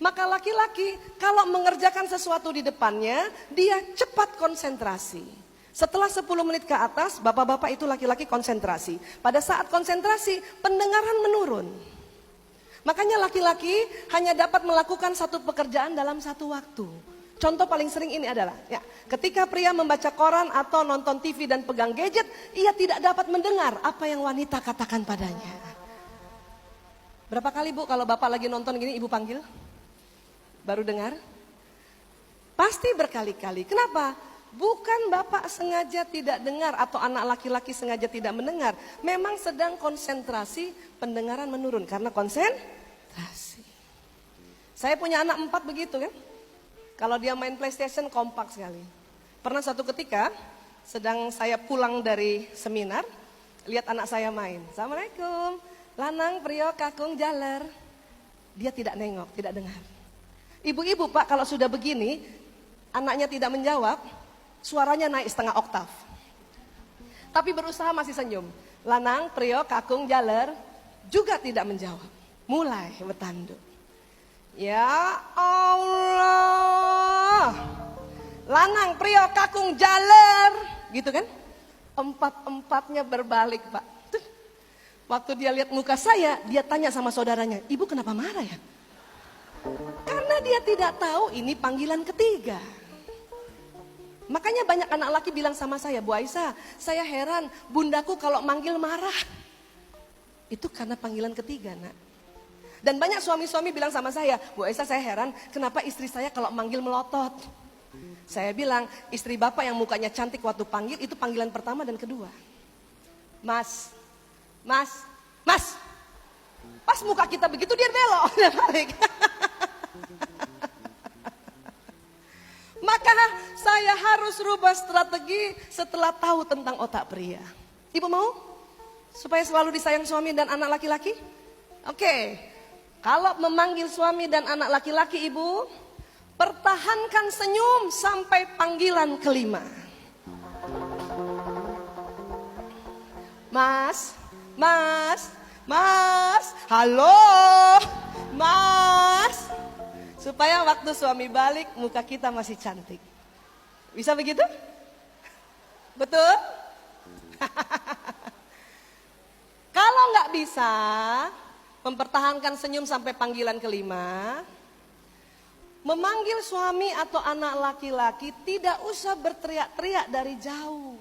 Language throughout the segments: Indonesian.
Maka laki-laki kalau mengerjakan sesuatu di depannya, dia cepat konsentrasi. Setelah 10 menit ke atas, bapak-bapak itu laki-laki konsentrasi. Pada saat konsentrasi, pendengaran menurun. Makanya laki-laki hanya dapat melakukan satu pekerjaan dalam satu waktu. Contoh paling sering ini adalah, ketika pria membaca koran atau nonton TV dan pegang gadget, ia tidak dapat mendengar apa yang wanita katakan padanya. Berapa kali Bu kalau bapak lagi nonton gini ibu panggil? Baru dengar? Pasti berkali-kali. Kenapa? Bukan bapak sengaja tidak dengar atau anak laki-laki sengaja tidak mendengar. Memang sedang konsentrasi, pendengaran menurun karena konsentrasi. Saya punya anak 4 begitu kan. Kalau dia main PlayStation kompak sekali. Pernah suatu ketika sedang saya pulang dari seminar, lihat anak saya main. Assalamualaikum, lanang priok kakung jaler. Dia tidak nengok, tidak dengar. Ibu-ibu Pak kalau sudah begini, anaknya tidak menjawab, suaranya naik setengah oktav. Tapi berusaha masih senyum. Lanang, prio, kakung, jaler, juga tidak menjawab. Mulai bertanduk. Ya Allah. Lanang, prio, kakung, jaler. Gitu kan? 4-4-nya berbalik Pak. Tuh. Waktu dia lihat muka saya, dia tanya sama saudaranya, ibu kenapa marah ya? Karena dia tidak tahu ini panggilan ketiga. Makanya banyak anak laki bilang sama saya, Bu Aisyah, saya heran bundaku kalau manggil marah. Itu karena panggilan ketiga nak. Dan banyak suami-suami bilang sama saya, Bu Aisyah saya heran kenapa istri saya kalau manggil melotot. Saya bilang istri bapak yang mukanya cantik waktu panggil itu panggilan pertama dan kedua. Mas, mas, mas. Pas muka kita begitu dia belok, dia balik. Maka saya harus rubah strategi setelah tahu tentang otak pria. Ibu mau? Supaya selalu disayang suami dan anak laki-laki? Oke. Kalau memanggil suami dan anak laki-laki ibu, pertahankan senyum sampai panggilan kelima. Mas, mas, mas, halo, mas. Supaya waktu suami balik muka kita masih cantik. Bisa begitu? Betul? Kalau nggak bisa mempertahankan senyum sampai panggilan kelima, memanggil suami atau anak laki-laki tidak usah berteriak-teriak dari jauh.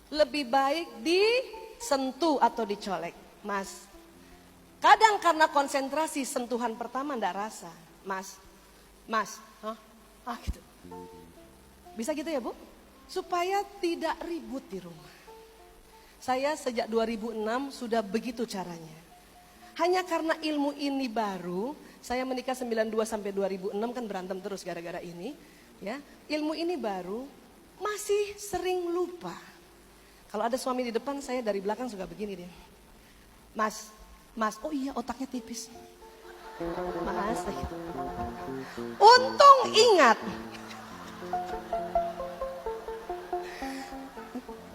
Lebih baik disentuh atau dicolek. Mas, kadang karena konsentrasi sentuhan pertama nggak rasa. Mas, mas, gitu. Bisa gitu ya Bu? Supaya tidak ribut di rumah. Saya sejak 2006 sudah begitu caranya. Hanya karena ilmu ini baru, saya menikah 92 sampai 2006 kan berantem terus gara-gara ini. Ya, ilmu ini baru, masih sering lupa. Kalau ada suami di depan, saya dari belakang suka begini dia. Mas, mas, oh iya otaknya tipis. Mas, untung ingat.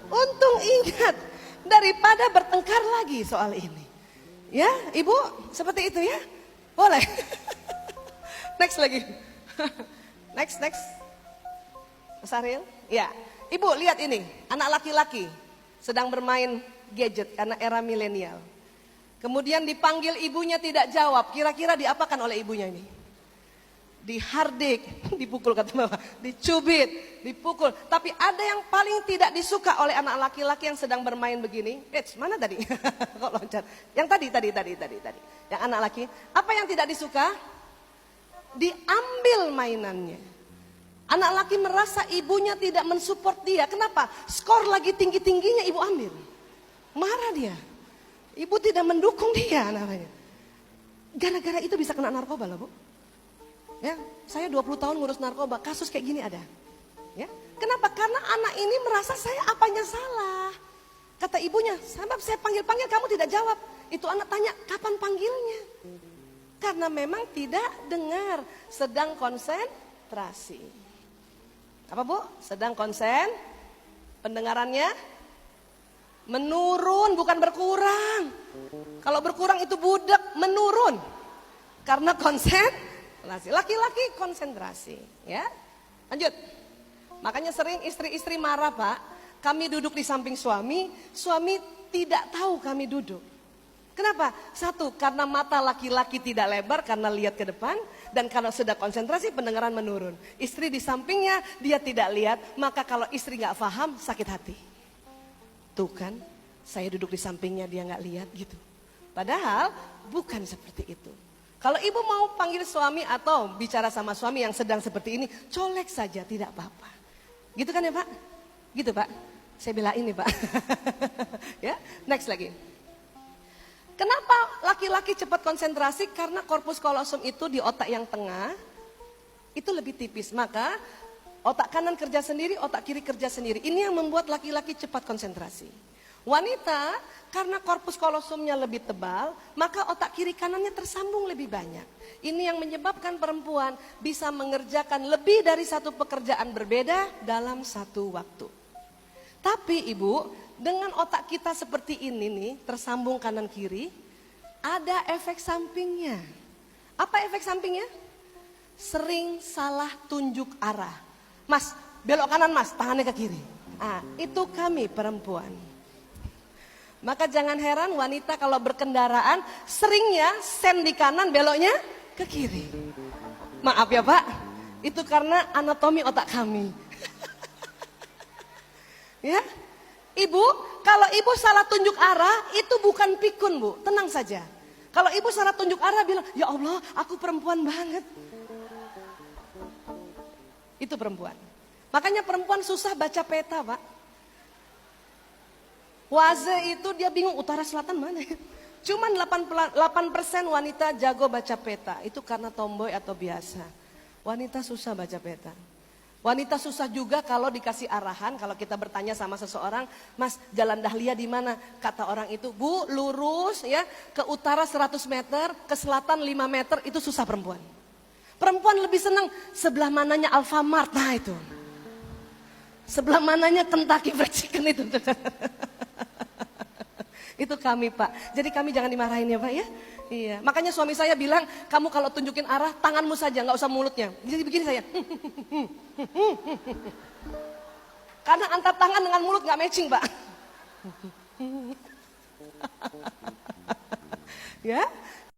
Untung ingat daripada bertengkar lagi soal ini. Ya, Ibu, seperti itu ya? Boleh. Next lagi. Next. Mas Ariel? Ya, Ibu lihat ini, anak laki-laki sedang bermain gadget karena era milenial. Kemudian dipanggil ibunya tidak jawab, kira-kira diapakan oleh ibunya ini? Dihardik, dipukul kata bapak, dicubit, dipukul. Tapi ada yang paling tidak disuka oleh anak laki-laki yang sedang bermain begini. Mana tadi? Kok loncat? Yang tadi. Yang anak laki, apa yang tidak disuka? Diambil mainannya. Anak laki merasa ibunya tidak mensupport dia. Kenapa? Skor lagi tinggi-tingginya ibu ambil. Marah dia. Ibu tidak mendukung dia namanya. Gara-gara itu bisa kena narkoba lah Bu. Ya, saya 20 tahun ngurus narkoba, kasus kayak gini ada. Ya, kenapa? Karena anak ini merasa saya apanya salah. Kata ibunya, sebab saya panggil-panggil kamu tidak jawab. Itu anak tanya, kapan panggilnya? Karena memang tidak dengar, sedang konsentrasi. Apa Bu? Sedang konsen, pendengarannya menurun bukan berkurang. Kalau berkurang itu budak, menurun. Karena konsentrasi. Laki-laki konsentrasi, ya. Lanjut. Makanya sering istri-istri marah, Pak. Kami duduk di samping suami, suami tidak tahu kami duduk. Kenapa? Satu, karena mata laki-laki tidak lebar karena lihat ke depan. Dan kalau sudah konsentrasi pendengaran menurun. Istri di sampingnya dia tidak lihat, maka kalau istri gak paham sakit hati. Tuh kan, saya duduk di sampingnya dia gak lihat gitu. Padahal bukan seperti itu. Kalau ibu mau panggil suami atau bicara sama suami yang sedang seperti ini, colek saja tidak apa-apa. Gitu kan ya Pak? Gitu Pak? Saya belain nih Pak. Ya, next lagi. Kenapa laki-laki cepat konsentrasi? Karena korpus kolosum itu di otak yang tengah itu lebih tipis. Maka otak kanan kerja sendiri, otak kiri kerja sendiri. Ini yang membuat laki-laki cepat konsentrasi. Wanita karena korpus kolosumnya lebih tebal, maka otak kiri kanannya tersambung lebih banyak. Ini yang menyebabkan perempuan bisa mengerjakan lebih dari satu pekerjaan berbeda dalam satu waktu. Tapi ibu, dengan otak kita seperti ini nih, tersambung kanan kiri, ada efek sampingnya. Apa efek sampingnya? Sering salah tunjuk arah. Mas, belok kanan mas, tangannya ke kiri. Ah, itu kami perempuan. Maka jangan heran wanita kalau berkendaraan seringnya sen di kanan beloknya ke kiri. Maaf ya Pak, itu karena anatomi otak kami. Ya, ibu, kalau ibu salah tunjuk arah itu bukan pikun Bu, tenang saja. Kalau ibu salah tunjuk arah bilang, ya Allah aku perempuan banget. Itu perempuan. Makanya perempuan susah baca peta Pak. Waze itu dia bingung utara selatan mana. Cuman 8% wanita jago baca peta. Itu karena tomboy atau biasa. Wanita susah baca peta. Wanita susah juga kalau dikasih arahan. Kalau kita bertanya sama seseorang, Mas jalan Dahlia di mana? Kata orang itu, Bu lurus ya ke utara 100 meter, ke selatan 5 meter. Itu susah perempuan. Perempuan lebih senang sebelah mananya Alfamart. Nah itu. Sebelah mananya Kentucky Fried Chicken itu. Itu kami Pak. Jadi kami jangan dimarahin ya Pak ya. Iya. Makanya suami saya bilang, kamu kalau tunjukin arah tanganmu saja, nggak usah mulutnya. Jadi begini saya. Karena antar tangan dengan mulut nggak matching Pak. Ya.